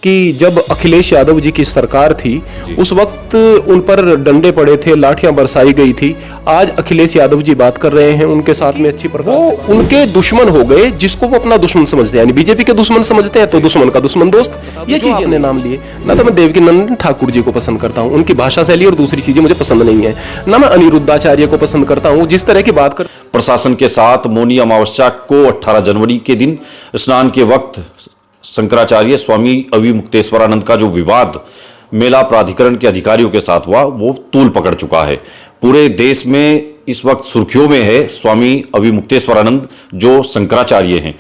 कि जब अखिलेश यादव जी की सरकार थी उस वक्त उन पर डंडे पड़े थे, लाठियां बरसाई गई थी। आज अखिलेश यादव जी बात कर रहे हैं उनके साथ में अच्छी प्रकार से, उनके दुश्मन हो गए जिसको वो अपना दुश्मन समझते हैं, यानी बीजेपी के दुश्मन समझते हैं तो दुश्मन का दुश्मन दोस्त, ये चीज इन्हें नाम लिए ना। तो मैं देवकीनंदन ठाकुर जी को पसंद करता हूँ, उनकी भाषा शैली और दूसरी चीजें मुझे पसंद नहीं है, ना मैं अनिरुद्धाचार्य को पसंद करता हूँ जिस तरह की बात कर। प्रशासन के साथ मौनी अमावस्या को 18 जनवरी के दिन स्नान के वक्त शंकराचार्य स्वामी अविमुक्तेश्वरानंद का जो विवाद मेला प्राधिकरण के अधिकारियों के साथ हुआ वो तूल पकड़ चुका है। पूरे देश में इस वक्त सुर्खियों में है स्वामी अविमुक्तेश्वरानंद जो शंकराचार्य हैं।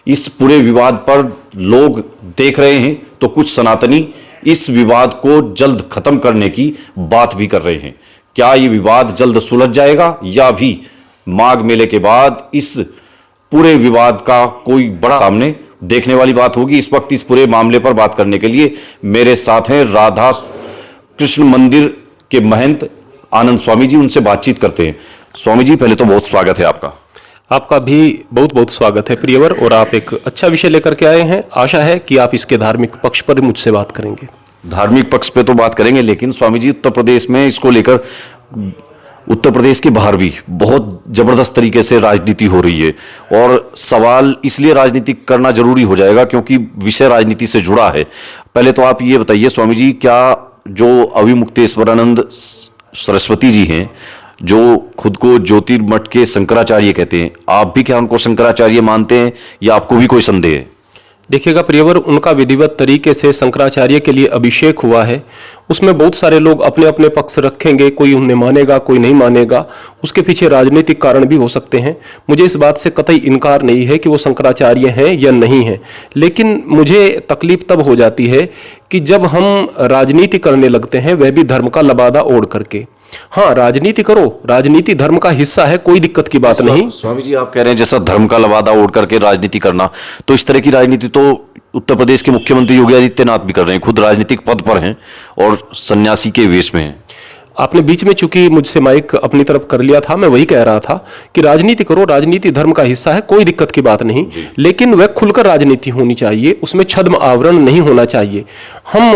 इस पूरे विवाद पर लोग देख रहे हैं तो कुछ सनातनी इस विवाद को जल्द खत्म करने की बात भी कर रहे हैं। क्या ये विवाद जल्द सुलझ जाएगा या भी माघ मेले के बाद इस पूरे विवाद का कोई बड़ा सामने देखने वाली बात होगी। इस वक्त इस पूरे मामले पर बात करने के लिए मेरे साथ हैं राधा कृष्ण मंदिर के महंत आनंद स्वामी जी, उनसे बातचीत करते हैं। स्वामी जी, पहले तो बहुत स्वागत है आपका। आपका भी बहुत बहुत स्वागत है प्रियवर, और आप एक अच्छा विषय लेकर के आए हैं। आशा है कि आप इसके धार्मिक पक्ष पर मुझसे बात करेंगे। धार्मिक पक्ष पे तो बात करेंगे, लेकिन स्वामी जी उत्तर प्रदेश में इसको लेकर उत्तर प्रदेश के बाहर भी बहुत जबरदस्त तरीके से राजनीति हो रही है, और सवाल इसलिए राजनीति करना जरूरी हो जाएगा क्योंकि विषय राजनीति से जुड़ा है। पहले तो आप ये बताइए स्वामी जी, क्या जो अविमुक्तेश्वरानंद सरस्वती जी हैं जो खुद को ज्योतिर्मठ के शंकराचार्य कहते हैं, आप भी क्या उनको शंकराचार्य मानते हैं या आपको भी कोई संदेह है? देखिएगा प्रियवर, उनका विधिवत तरीके से शंकराचार्य के लिए अभिषेक हुआ है, उसमें बहुत सारे लोग अपने अपने पक्ष रखेंगे, कोई उन्हें मानेगा कोई नहीं मानेगा, उसके पीछे राजनीतिक कारण भी हो सकते हैं। मुझे इस बात से कतई इनकार नहीं है कि वो शंकराचार्य हैं या नहीं हैं, लेकिन मुझे तकलीफ तब हो जाती है कि जब हम राजनीति करने लगते हैं, वह भी धर्म का लबादा ओढ़ करके। हाँ, राजनीति करो, राजनीति धर्म का हिस्सा है, कोई दिक्कत की बात नहीं। स्वामी जी, आप कह रहे हैं जैसा धर्म का लबादा ओढ़ करके राजनीति करना, तो इस तरह की राजनीति तो उत्तर प्रदेश के मुख्यमंत्री योगी आदित्यनाथ भी कर रहे हैं, खुद राजनीतिक पद पर हैं और सन्यासी के वेश में हैं। आपने बीच में चूंकि मुझसे माइक अपनी तरफ कर लिया था, मैं वही कह रहा था कि राजनीति करो, राजनीति धर्म का हिस्सा है, कोई दिक्कत की बात नहीं, लेकिन वह खुलकर राजनीति होनी चाहिए, उसमें छद्म आवरण नहीं होना चाहिए। हम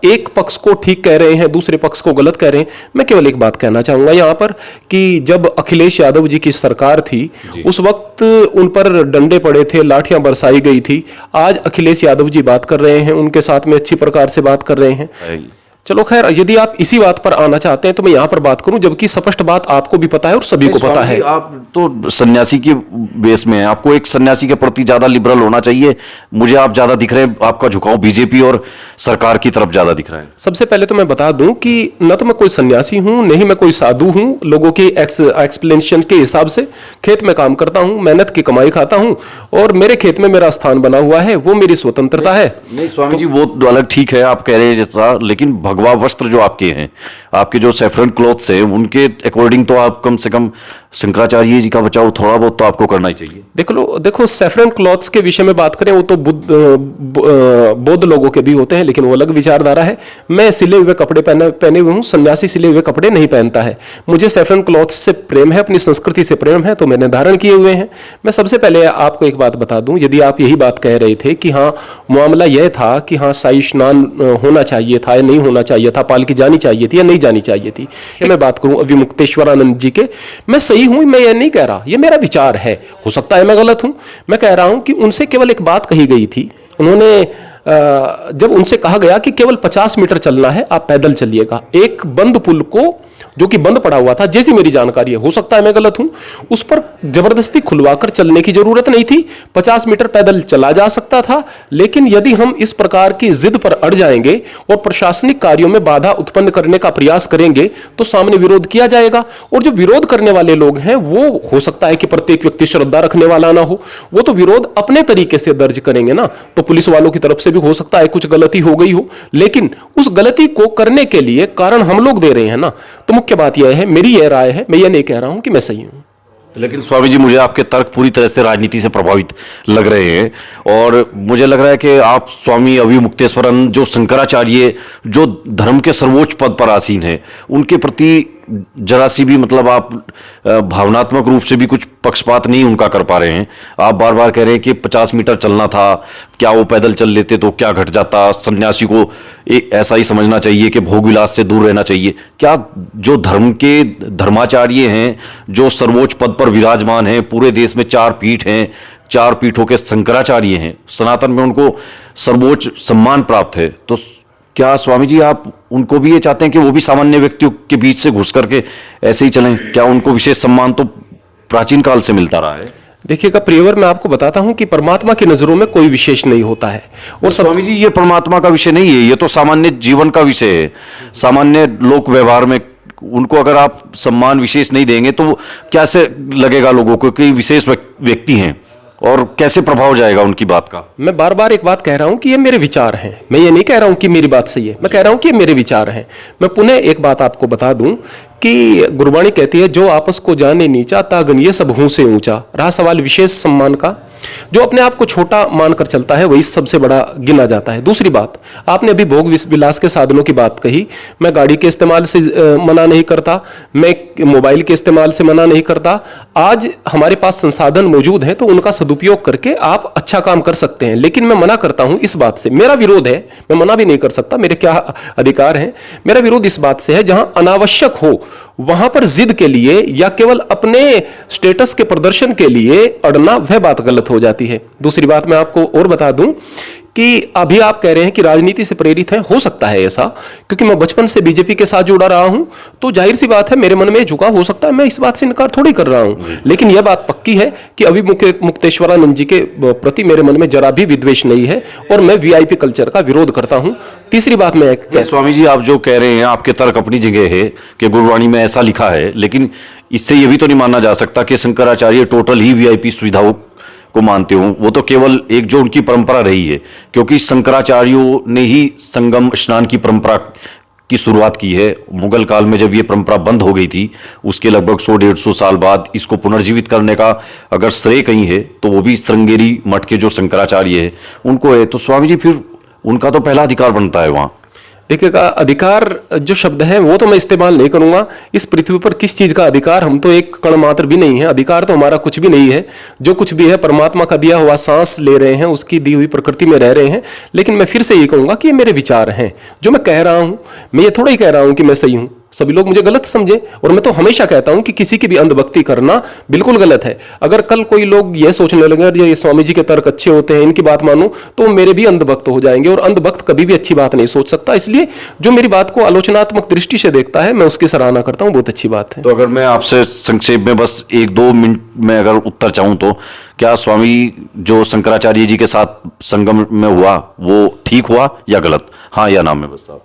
एक पक्ष को ठीक कह रहे हैं, दूसरे पक्ष को गलत कह रहे हैं। मैं केवल एक बात कहना चाहूंगा यहाँ पर कि जब अखिलेश यादव जी की सरकार थी उस वक्त उन पर डंडे पड़े थे, लाठियां बरसाई गई थी। आज अखिलेश यादव जी बात कर रहे हैं, उनके साथ में अच्छी प्रकार से बात कर रहे हैं। चलो खैर, यदि आप इसी बात पर आना चाहते हैं तो मैं यहां पर बात करूं, जबकि स्पष्ट बात आपको भी पता है और सभी को पता है। आप तो सन्यासी के बेस में हैं, आपको एक सन्यासी के प्रति ज्यादा लिबरल होना चाहिए। मुझे आप ज्यादा दिख रहे हैं, आपका झुकाव बीजेपी और सरकार की तरफ ज्यादा दिख रहा है। सबसे पहले तो मैं बता दूं कि न तो मैं कोई सन्यासी हूं, नहीं मैं कोई साधु हूं। लोगों के एक्सप्लेनेशन के हिसाब से खेत में काम करता हूं, मेहनत की कमाई खाता हूं, और मेरे खेत में मेरा स्थान बना हुआ है, वो मेरी स्वतंत्रता है। नहीं स्वामी जी, वो तो अलग ठीक है, आप कह रहे हैं जैसा, लेकिन भगवा वस्त्र जो आपके हैं, आपके जो सैफरन क्लॉथ्स हैं, उनके अकॉर्डिंग तो आप कम से कम शंकराचार्य जी का बचाव थोड़ा बहुत तो आपको करना ही चाहिए। देखो सैफरन क्लॉथ्स के विषय में बात करें, वो तो बौद्ध लोगों के भी होते हैं, लेकिन वो अलग विचारधारा है। मैं सिले हुए कपड़े पहने हुए हूँ, सन्यासी सिले हुए कपड़े नहीं पहनता है। मुझे सैफरन क्लॉथ्स से प्रेम है, अपनी संस्कृति से प्रेम है, तो मैंने धारण किए हुए हैं। मैं सबसे पहले आपको एक बात बता दूं, यदि आप यही बात कह रहे थे कि हाँ मामला यह था कि हाँ शाही स्नान होना चाहिए था या नहीं होना चाहिए था, पालकी जानी चाहिए थी या नहीं जानी चाहिए थी, मैं बात करूं अविमुक्तेश्वरानंद जी के, मैं सही हूं, मैं ये नहीं कह रहा, ये मेरा विचार है, हो सकता है मैं गलत हूं। मैं कह रहा हूं कि उनसे केवल एक बात कही गई थी, उन्होंने जब उनसे कहा गया कि केवल 50 मीटर चलना है, आप पैदल चलिएगा, एक बंद पुल को जो कि बंद पड़ा हुआ था, जैसी मेरी जानकारी है, हो सकता है मैं गलत हूं, उस पर जबरदस्ती खुलवाकर चलने की जरूरत नहीं थी, 50 मीटर पैदल चला जा सकता था। लेकिन यदि हम इस प्रकार की जिद पर अड़ जाएंगे और प्रशासनिक कार्यों में बाधा उत्पन्न करने का प्रयास करेंगे तो सामने विरोध किया जाएगा, और जो विरोध करने वाले लोग हैं वो हो सकता है कि प्रत्येक व्यक्ति श्रद्धा रखने वाला ना हो, वो तो विरोध अपने तरीके से दर्ज करेंगे ना, तो पुलिस वालों की तरफ से भी हो सकता है कुछ गलती हो गई हो, लेकिन उस गलती को करने के लिए कारण हम लोग दे रहे हैं ना। तो मुख्य बात यह है, मेरी यह राय है, मैं ये नहीं कह रहा हूं कि मैं सही हूं। लेकिन स्वामी जी, मुझे आपके तर्क पूरी तरह से राजनीति से प्रभावित लग रहे हैं, और मुझे लग रहा है कि आप स्वामी अविमुक्तेश्वरानंद जो शंकराचार्य जो धर्म के सर्वोच्च पद पर आसीन हैं, उनके प्रति जरा सी भी मतलब आप भावनात्मक रूप से भी कुछ पक्षपात नहीं उनका कर पा रहे हैं। आप बार बार कह रहे हैं कि 50 मीटर चलना था, क्या वो पैदल चल लेते तो क्या घट जाता, सन्यासी को ऐसा ही समझना चाहिए कि भोग विलास से दूर रहना चाहिए। क्या जो धर्म के धर्माचार्य हैं, जो सर्वोच्च पद पर विराजमान हैं, पूरे देश में 4 पीठ हैं, 4 पीठों के शंकराचार्य हैं, सनातन में उनको सर्वोच्च सम्मान प्राप्त है, तो क्या स्वामी जी आप उनको भी ये चाहते हैं कि वो भी सामान्य व्यक्तियों के बीच से घुस करके ऐसे ही चलें? क्या उनको विशेष सम्मान तो प्राचीन काल से मिलता रहा है? देखिएगा प्रियवर, मैं आपको बताता हूं कि परमात्मा की नजरों में कोई विशेष नहीं होता है। और स्वामी जी ये परमात्मा का विषय नहीं है, ये तो सामान्य जीवन का विषय है। सामान्य लोक व्यवहार में उनको अगर आप सम्मान विशेष नहीं देंगे तो कैसे लगेगा लोगों को कि विशेष व्यक्ति हैं, और कैसे प्रभाव जाएगा उनकी बात का? मैं बार बार एक बात कह रहा हूं कि ये मेरे विचार हैं। मैं ये नहीं कह रहा हूं कि मेरी बात सही है, मैं कह रहा हूं कि ये मेरे विचार हैं। मैं पुनः एक बात आपको बता दूं कि गुरबाणी कहती है, जो आपस को जाने नीचा तागन ये सब हूं से ऊंचा। रहा सवाल विशेष सम्मान का, जो अपने आप को छोटा मानकर चलता है वही सबसे बड़ा गिना जाता है। दूसरी बात, आपने अभी भोग विलास के साधनों की बात कही। मैं गाड़ी के इस्तेमाल से मना नहीं करता, मैं मोबाइल के इस्तेमाल से मना नहीं करता। आज हमारे पास संसाधन मौजूद हैं तो उनका सदुपयोग करके आप अच्छा काम कर सकते हैं। लेकिन मैं मना करता हूं इस बात से, मेरा विरोध है, मैं मना भी नहीं कर सकता, मेरे क्या अधिकार हैं। मेरा विरोध इस बात से है, जहां अनावश्यक हो वहां पर जिद के लिए या केवल अपने स्टेटस के प्रदर्शन के लिए अड़ना, वह बात गलत हो जाती है। दूसरी बात मैं आपको और बता दूं कि अभी आप कह रहे हैं कि राजनीति से प्रेरित है, हो सकता है ऐसा, क्योंकि मैं बचपन से बीजेपी के साथ जुड़ा रहा हूं, तो जाहिर सी बात है मेरे मन में झुकाव हो सकता है। मैं इस बात से इनकार थोड़ी कर रहा हूं, लेकिन यह बात पक्की है कि अभी मुक्तेश्वरानंद जी के प्रति मेरे मन में जरा भी विद्वेष नहीं है और मैं वीआईपी कल्चर का विरोध करता हूं। तीसरी बात मैं स्वामी जी आप जो कह रहे हैं, आपके तर्क अपनी जगह है कि गुरबाणी में ऐसा लिखा है, लेकिन इससे यह भी तो नहीं मानना जा सकता कि शंकराचार्य टोटल ही वीआईपी सुविधाओं को मानते हो। वो तो केवल एक जो उनकी परंपरा रही है, क्योंकि शंकराचार्यों ने ही संगम स्नान की परंपरा की शुरुआत की है। मुगल काल में जब ये परंपरा बंद हो गई थी, उसके लगभग 100-150 साल बाद इसको पुनर्जीवित करने का अगर श्रेय कहीं है तो वो भी श्रृंगेरी मठ के जो शंकराचार्य है उनको है। तो स्वामी जी फिर उनका तो पहला अधिकार बनता है वहां। देखिएगा, अधिकार जो शब्द है वो तो मैं इस्तेमाल नहीं करूंगा। इस पृथ्वी पर किस चीज का अधिकार, हम तो एक कण मात्र भी नहीं है। अधिकार तो हमारा कुछ भी नहीं है, जो कुछ भी है परमात्मा का दिया हुआ। सांस ले रहे हैं, उसकी दी हुई प्रकृति में रह रहे हैं। लेकिन मैं फिर से ये कहूंगा कि ये मेरे विचार हैं, जो मैं कह रहा हूं। मैं ये थोड़ा ही कह रहा हूं कि मैं सही हूं, सभी लोग मुझे गलत समझे। और मैं तो हमेशा कहता हूं कि किसी की भी अंधभक्ति करना बिल्कुल गलत है। अगर कल कोई लोग यह सोचने लगे ये स्वामी जी के तर्क अच्छे होते हैं, इनकी बात मानूं, तो मेरे भी अंधभक्त हो जाएंगे, और अंधभक्त कभी भी अच्छी बात नहीं सोच सकता। इसलिए जो मेरी बात को आलोचनात्मक दृष्टि से देखता है, मैं उसकी सराहना करता हूं, बहुत अच्छी बात है। तो अगर मैं आपसे संक्षेप में बस 1-2 मिनट में अगर उत्तर चाहूं, तो क्या स्वामी जो शंकराचार्य जी के साथ संगम में हुआ वो ठीक हुआ या गलत? हाँ या ना में बस आप।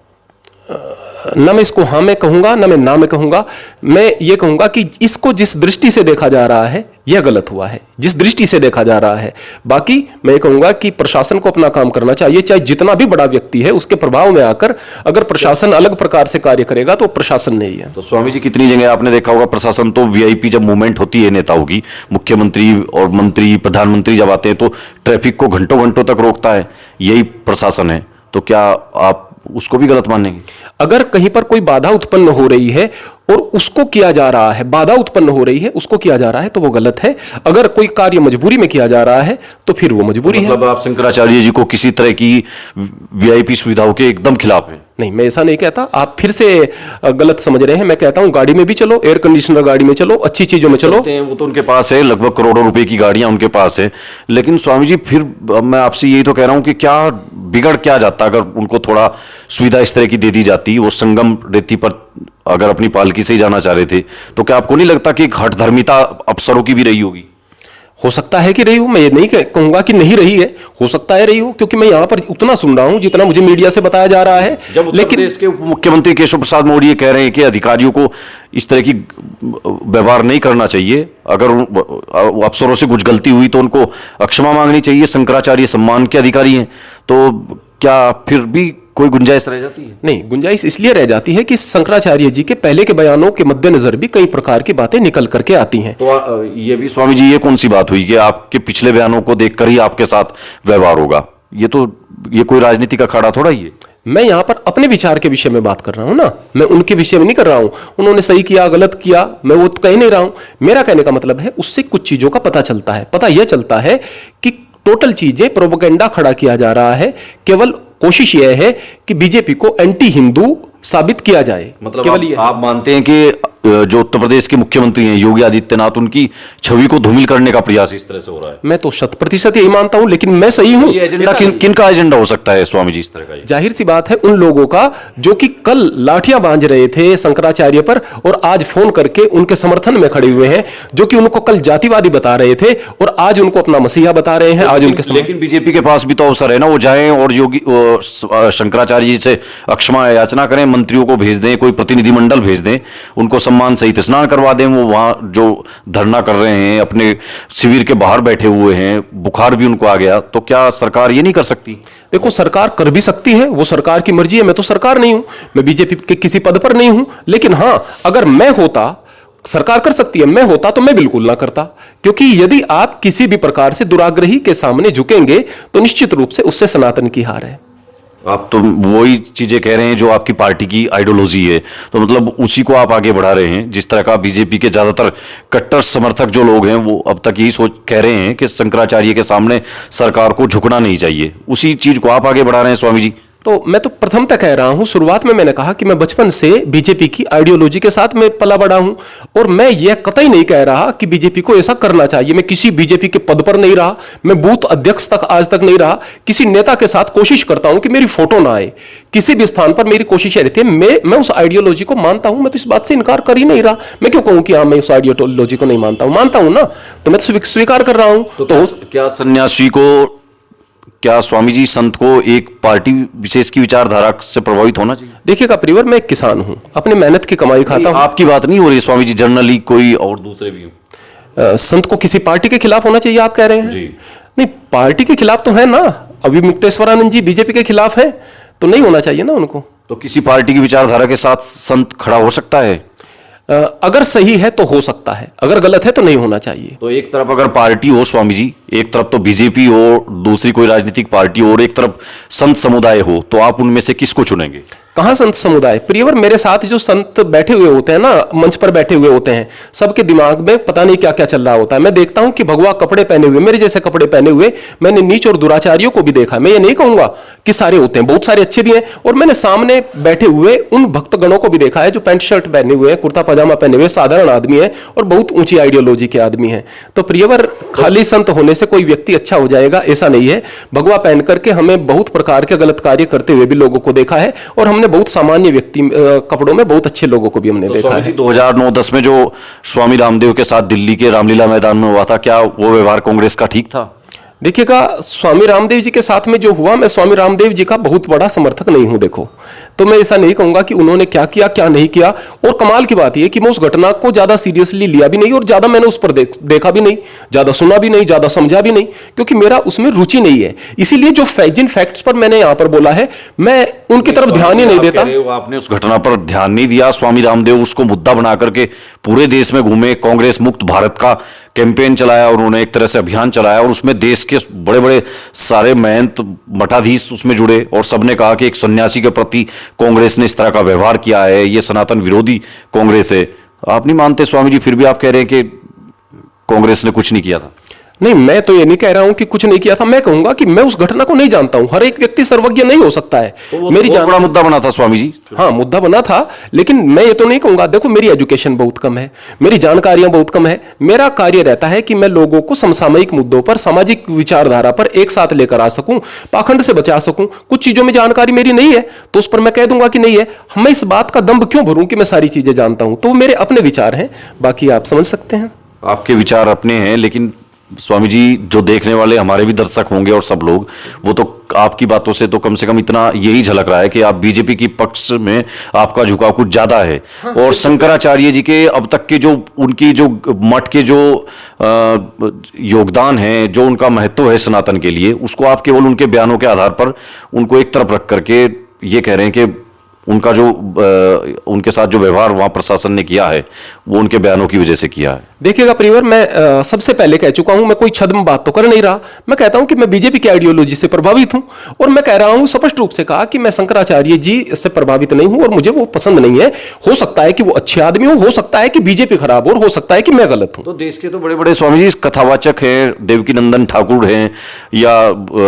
ना मैं इसको हाँ में कहूंगा, ना मैं ना में कहूंगा। मैं ये कहूंगा कि इसको जिस दृष्टि से देखा जा रहा है यह गलत हुआ है, जिस दृष्टि से देखा जा रहा है। बाकी मैं ये कहूंगा कि प्रशासन को अपना काम करना चाहिए, चाहे जितना भी बड़ा व्यक्ति है उसके प्रभाव में आकर अगर प्रशासन अलग प्रकार से कार्य करेगा तो प्रशासन नहीं है। तो स्वामी जी कितनी जगह आपने देखा होगा प्रशासन तो वीआईपी जब मूवमेंट होती है नेताओं की, मुख्यमंत्री और मंत्री प्रधानमंत्री जब आते हैं तो ट्रैफिक को घंटों घंटों तक रोकता है, यही प्रशासन है। तो क्या आप उसको भी गलत मानेंगे? अगर कहीं पर कोई बाधा उत्पन्न हो रही है और उसको किया जा रहा है, बाधा उत्पन्न हो रही है उसको किया जा रहा है, तो वो गलत है। अगर कोई कार्य मजबूरी में किया जा रहा है तो फिर वो मजबूरी है। मतलब आप शंकराचार्य जी को किसी तरह की वीआईपी सुविधाओं के एकदम खिलाफ है? नहीं, मैं ऐसा नहीं कहता, आप फिर से गलत समझ रहे हैं। मैं कहता हूं गाड़ी में भी चलो, एयर कंडीशनर गाड़ी में चलो, अच्छी चीजों में चलो। वो तो उनके पास है, लगभग करोड़ों रुपए की गाड़ियां उनके पास है। लेकिन स्वामी जी फिर मैं आपसे यही तो कह रहा हूं कि क्या बिगड़ क्या जाता अगर उनको थोड़ा सुविधा इस तरह की दे दी जाती? वो संगम रेती पर अगर अपनी पालकी से ही जाना चाह रहे थे, तो क्या आपको नहीं लगता कि हठ धर्मिता अफसरों की भी रही होगी? हो सकता है कि रही हो, मैं ये नहीं कहूंगा कि नहीं रही है, हो सकता है रही हो, क्योंकि मैं यहां पर उतना सुन रहा हूं जितना मुझे मीडिया से बताया जा रहा है। लेकिन इसके उप मुख्यमंत्री केशव प्रसाद मौर्य ये कह रहे हैं कि अधिकारियों को इस तरह की व्यवहार नहीं करना चाहिए, अगर अफसरों से कुछ गलती हुई तो उनको क्षमा मांगनी चाहिए, शंकराचार्य सम्मान के अधिकारी हैं, तो क्या फिर भी कोई गुंजाइश रह जाती है? नहीं, गुंजाइश इसलिए रह जाती है कि शंकराचार्य जी के पहले के बयानों के मद्देनजर भी कई प्रकार की बातें निकल करके आती हैं। तो ये भी स्वामी जी ये कौन सी बात हुई कि आपके पिछले बयानों को देखकर ही आपके साथ व्यवहार होगा? ये कोई राजनीति का अखाड़ा थोड़ा ही है। मैं यहां पर अपने विचार के विषय में बात कर रहा हूं ना, मैं उनके विषय में नहीं कर रहा हूं। उन्होंने सही किया गलत किया मैं वो तो कह नहीं रहा हूं। मेरा कहने का मतलब है उससे कुछ चीजों का पता चलता है। पता यह चलता है कि टोटल चीजें प्रोपेगेंडा खड़ा किया जा रहा है। केवल कोशिश यह है कि बीजेपी को एंटी हिंदू साबित किया जाए। मतलब केवल आप मानते हैं कि जो उत्तर प्रदेश के मुख्यमंत्री हैं योगी आदित्यनाथ, उनकी छवि को धूमिल करने का प्रयास इस तरह से हो रहा है? मैं तो 100% यही मानता हूं, लेकिन मैं सही हूं। ये एजेंडा किन का एजेंडा हो सकता है स्वामी जी इस तरह का? जाहिर सी बात है उन लोगों का जो कि कल लाठियां बांध रहे थे शंकराचार्य पर और आज फोन करके उनके समर्थन में खड़े हुए हैं, जो कि उनको कल जातिवादी बता रहे थे और आज उनको अपना मसीहा बता रहे हैं। आज उनके लेकिन बीजेपी के पास भी तो अवसर है ना, वो जाएं और योगी शंकराचार्य जी से अक्षमा याचना करें, मंत्रियों को भेज दें, कोई प्रतिनिधिमंडल भेज दें, उनको सम्मान सहित स्नान करवा दें। वो वहां जो धरना कर रहे हैं, अपने शिविर के बाहर बैठे हुए हैं, बुखार भी उनको आ गया, तो क्या सरकार ये नहीं कर सकती? देखो सरकार कर भी सकती है, वो सरकार की मर्जी है। मैं तो सरकार नहीं हूं, मैं बीजेपी के किसी पद पर नहीं हूं। लेकिन हां, अगर मैं होता, सरकार कर सकती है, मैं होता तो मैं बिल्कुल ना करता। क्योंकि यदि आप किसी भी प्रकार से दुराग्रही के सामने झुकेंगे तो निश्चित रूप से उससे सनातन की हार है। आप तो वही चीजें कह रहे हैं जो आपकी पार्टी की आइडियोलॉजी है, तो मतलब उसी को आप आगे बढ़ा रहे हैं। जिस तरह का बीजेपी के ज्यादातर कट्टर समर्थक जो लोग हैं वो अब तक यही सोच कह रहे हैं कि शंकराचार्य के सामने सरकार को झुकना नहीं चाहिए, उसी चीज को आप आगे बढ़ा रहे हैं स्वामी जी। तो मैं तो प्रथमतः कह रहा हूं, शुरुआत में मैंने कहा कि मैं बचपन से बीजेपी की आइडियोलॉजी के साथ में पला बड़ा हूं और मैं यह कतई नहीं कह रहा कि बीजेपी को ऐसा करना चाहिए। मैं किसी बीजेपी के पद पर नहीं रहा, मैं बूथ अध्यक्ष तक आज तक नहीं रहा। किसी नेता के साथ कोशिश करता हूं कि मेरी फोटो ना आए, किसी भी स्थान पर मेरी कोशिश रहती है। मैं उस आइडियोलॉजी को मानता हूं, मैं तो इस बात से इनकार कर ही नहीं रहा। मैं क्यों कहूं कि हाँ मैं उस आइडियोलॉजी को नहीं मानता हूं? मानता हूं ना, तो मैं तो स्वीकार कर रहा हूं। तो क्या सन्यासी को, क्या स्वामी जी संत को एक पार्टी विशेष की विचारधारा से प्रभावित होना चाहिए? देखिएगा प्रियवर, मैं एक किसान हूं, अपने मेहनत की कमाई खाता हूं। आपकी बात नहीं हो रही स्वामी जी, जनरली कोई और दूसरे भी हो। संत को किसी पार्टी के खिलाफ होना चाहिए आप कह रहे हैं? जी। नहीं, पार्टी के खिलाफ तो है ना, अभी मुक्तेश्वरानंद जी बीजेपी के खिलाफ है, तो नहीं होना चाहिए ना उनको। तो किसी पार्टी की विचारधारा के साथ संत खड़ा हो सकता है? अगर सही है तो हो सकता है, अगर गलत है तो नहीं होना चाहिए। तो एक तरफ अगर पार्टी हो स्वामी जी, एक तरफ तो बीजेपी हो, दूसरी कोई राजनीतिक पार्टी हो, और एक तरफ संत समुदाय हो, तो आप उनमें से किसको चुनेंगे? कहां संत समुदाय? प्रियवर, मेरे साथ जो संत बैठे हुए होते हैं ना, मंच पर बैठे हुए होते हैं, सबके दिमाग में पता नहीं क्या क्या चल रहा होता है। मैं देखता हूं कि भगवा कपड़े पहने हुए, मेरे जैसे कपड़े पहने हुए, मैंने नीच और दुराचारियों को भी देखा। मैं ये नहीं कहूंगा कि सारे होते हैं, बहुत सारे अच्छे भी हैं। और मैंने सामने बैठे हुए उन भक्तगणों को भी देखा है जो पैंट शर्ट पहने हुए हैं, कुर्ता पजामा पहने हुए, साधारण आदमी है और बहुत ऊंची आइडियोलॉजी के आदमी है। तो प्रियवर, खाली संत होने से कोई व्यक्ति अच्छा हो जाएगा ऐसा नहीं है। भगवा पहन करके हमें बहुत प्रकार के गलत कार्य करते हुए भी लोगों को देखा है, और हमने बहुत सामान्य कपड़ों में बहुत अच्छे लोगों को भी हमने देखा है। 2009-10 में जो स्वामी रामदेव के साथ दिल्ली के रामलीला मैदान में हुआ था, क्या वो व्यवहार कांग्रेस का ठीक था? देखिएगा, स्वामी रामदेव जी के साथ में जो हुआ, मैं स्वामी रामदेव जी का बहुत बड़ा समर्थक नहीं हूं। देखो, तो मैं ऐसा नहीं कहूंगा कि उन्होंने क्या किया क्या नहीं किया। और कमाल की बात यह कि मैं उस घटना को ज्यादा सीरियसली लिया भी नहीं और ज्यादा मैंने उस पर देखा भी नहीं, ज्यादा सुना भी नहीं, ज्यादा समझा भी नहीं, क्योंकि मेरा उसमें रुचि नहीं है। इसीलिए जो जिन फैक्ट्स पर मैंने यहां पर बोला है, मैं उनकी तरफ ध्यान ही नहीं देता। आपने उस घटना पर ध्यान नहीं दिया, स्वामी रामदेव उसको मुद्दा बना करके पूरे देश में घूमे, कांग्रेस मुक्त भारत का कैंपेन चलाया, उन्होंने एक तरह से अभियान चलाया, और उसमें देश के बड़े बड़े सारे महंत मठाधीश उसमें जुड़े, और सबने कहा कि एक सन्यासी के प्रति कांग्रेस ने इस तरह का व्यवहार किया है, ये सनातन विरोधी कांग्रेस है। आप नहीं मानते स्वामी जी, फिर भी आप कह रहे हैं कि कांग्रेस ने कुछ नहीं किया था? नहीं, मैं तो ये नहीं कह रहा हूं कि कुछ नहीं किया था। मैं कहूंगा कि मैं उस घटना को नहीं जानता हूं। हर एक व्यक्ति सर्वज्ञ नहीं हो सकता है। तो मेरी बड़ा मुद्दा बना था स्वामी जी। हाँ, मुद्दा बना था, लेकिन मैं ये तो नहीं कहूंगा। देखो, मेरी एजुकेशन बहुत कम है, मेरी जानकारियां बहुत कम है। मेरा कार्य रहता है कि मैं लोगों को समसामयिक मुद्दों पर, सामाजिक विचारधारा पर एक साथ लेकर आ सकूं, पाखंड से बचा सकूं। कुछ चीजों में जानकारी मेरी नहीं है तो उस पर मैं कह दूंगा कि नहीं है। मैं इस बात का दंभ क्यों भरूं कि मैं सारी चीजें जानता हूं? तो मेरे अपने विचार हैं, बाकी आप समझ सकते हैं। आपके विचार अपने हैं, लेकिन स्वामी जी, जो देखने वाले हमारे भी दर्शक होंगे और सब लोग, वो तो आपकी बातों से तो कम से कम इतना यही झलक रहा है कि आप बीजेपी की पक्ष में आपका झुकाव कुछ ज्यादा है। और शंकराचार्य जी के अब तक के जो उनकी जो मठ के जो योगदान है, जो उनका महत्व है सनातन के लिए, उसको आप केवल उनके बयानों के आधार पर उनको एक तरफ रख करके ये कह रहे हैं कि उनका जो उनके साथ जो व्यवहार वहां प्रशासन ने किया है वो उनके बयानों की वजह से किया है। देखिएगा परिवार, मैं सबसे पहले कह चुका हूं, मैं कोई छद्म बात तो कर नहीं रहा। मैं कहता हूं कि मैं बीजेपी की आइडियोलॉजी से प्रभावित हूं, और मैं कह रहा हूं स्पष्ट रूप से कहा कि मैं शंकराचार्य जी से प्रभावित नहीं हूं और मुझे वो पसंद नहीं है। हो सकता है कि वो अच्छे आदमी हो सकता है कि बीजेपी खराब हो सकता है कि मैं गलत हूं। तो देश के तो बड़े बड़े स्वामी जी कथावाचक हैं, देवकीनंदन ठाकुर हैं या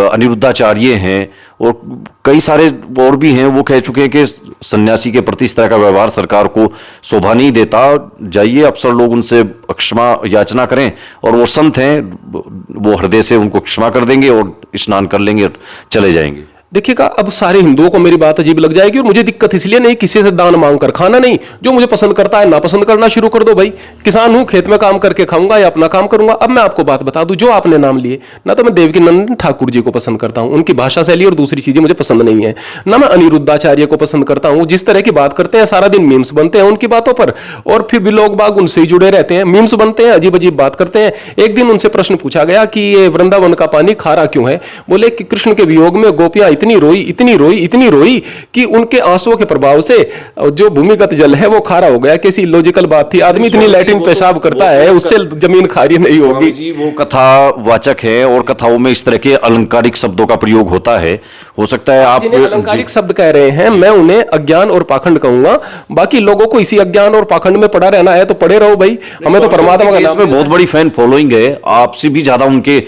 अनिरुद्धाचार्य हैं और कई सारे और भी हैं, वो कह चुके हैं कि सन्यासी के प्रति इस तरह का व्यवहार सरकार को शोभा नहीं देता। जाइए अफसर लोग उनसे क्षमा याचना करें और वो संत हैं, वो हृदय से उनको क्षमा कर देंगे और स्नान कर लेंगे और चले जाएंगे। देखिएगा, अब सारे हिंदुओं को मेरी बात अजीब लग जाएगी, और मुझे दिक्कत इसलिए नहीं, किसी से दान मांग कर खाना नहीं। जो मुझे पसंद करता है नापसंद करना शुरू कर दो भाई। किसान हूं, खेत में काम करके खाऊंगा या अपना काम करूंगा। अब मैं आपको बात बता दूं, जो आपने नाम लिए ना, तो मैं देवकीनंदन ठाकुर जी को पसंद करता हूं, उनकी भाषा शैली और दूसरी चीजें मुझे पसंद नहीं है, ना मैं अनिरुद्धाचार्य को पसंद करता हूं। जिस तरह की बात करते हैं, सारा दिन मीम्स बनते हैं उनकी बातों पर, और फिर भी लोग बाग उनसे ही जुड़े रहते हैं, मीम्स बनते हैं, अजीब अजीब बात करते हैं। एक दिन उनसे प्रश्न पूछा गया कि ये वृंदावन का पानी खारा क्यों है? बोले कि कृष्ण के वियोग में गोपियां इतनी रोई कि उनके आंसुओं के प्रभाव से जो भूमिगत जल है वो खारा हो गया। कैसी लॉजिकल बात थी? आदमी इतनी लैट्रिन पेशाब करता है, उससे जमीन खारी नहीं होगी जी। वो कथावाचक है और कथाओं में इस तरह के अलंकारिक शब्दों का प्रयोग होता है। हो सकता है आप जिन्हें अलंकारिक शब्द कह रहे हैं, मैं उन्हें अज्ञान और पाखंड कहूंगा। बाकी लोगों को इसी अज्ञान और पाखंड में पड़ा रहना है तो पड़े रहो भाई, हमें तो परमात्मा का नाम। इसमें बहुत बड़ी फैन फॉलोइंग है, आपसे भी ज्यादा उनके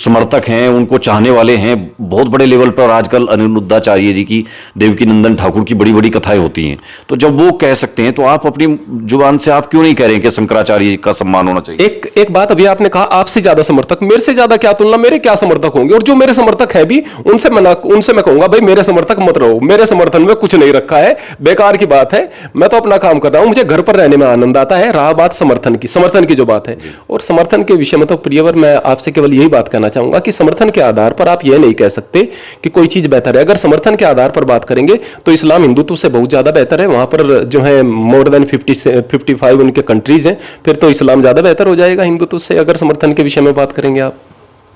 समर्थक हैं, उनको चाहने वाले हैं बहुत बड़े लेवल पर। और आजकल अनिरुद्धाचार्य जी की, देवकीनंदन ठाकुर की बड़ी बड़ी कथाएं होती हैं, तो जब वो कह सकते हैं तो आप अपनी जुबान से आप क्यों नहीं कह रहे हैं कि शंकराचार्य जी का सम्मान होना चाहिए? एक बात अभी आपने कहा, आपसे ज्यादा समर्थक, मेरे से ज्यादा क्या तुलना, मेरे क्या समर्थक होंगे? और जो मेरे समर्थक है भी उनसे मैं कहूंगा भाई मेरे समर्थक मत रहो, मेरे समर्थन में कुछ नहीं रखा है, बेकार की बात है। मैं तो अपना काम कर रहा हूं, मुझे घर पर रहने में आनंद आता है। रहा बात समर्थन की जो बात है, और समर्थन के विषय में तो प्रियवर मैं आपसे केवल यही बात कहना चाहूंगा कि समर्थन के आधार पर आप यह नहीं कह सकते कि कोई चीज बेहतर है। अगर समर्थन के आधार पर बात करेंगे तो इस्लाम हिंदुत्व से बहुत ज्यादा बेहतर है। वहां पर जो है मोर देन 55 उनके कंट्रीज हैं, फिर तो इस्लाम ज्यादा बेहतर हो जाएगा हिंदुत्व से, अगर समर्थन के विषय में बात करेंगे आप।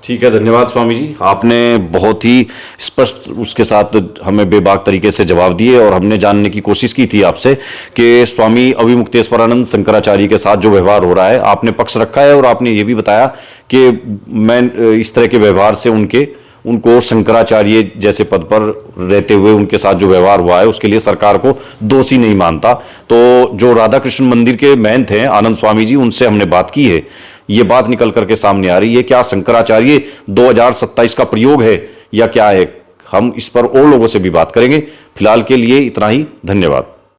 ठीक है, धन्यवाद स्वामी जी, आपने बहुत ही स्पष्ट उसके साथ हमें बेबाक तरीके से जवाब दिए, और हमने जानने की कोशिश की थी आपसे कि स्वामी अविमुक्तेश्वरानंद शंकराचार्य के साथ जो व्यवहार हो रहा है, आपने पक्ष रखा है और आपने ये भी बताया कि मैं इस तरह के व्यवहार से उनको शंकराचार्य जैसे पद पर रहते हुए उनके साथ जो व्यवहार हुआ है उसके लिए सरकार को दोषी नहीं मानता। तो जो राधा कृष्ण मंदिर के महंत हैं आनंद स्वामी जी, उनसे हमने बात की है, ये बात निकल करके सामने आ रही है। क्या शंकराचार्य 2027 का प्रयोग है या क्या है? हम इस पर और लोगों से भी बात करेंगे। फिलहाल के लिए इतना ही, धन्यवाद।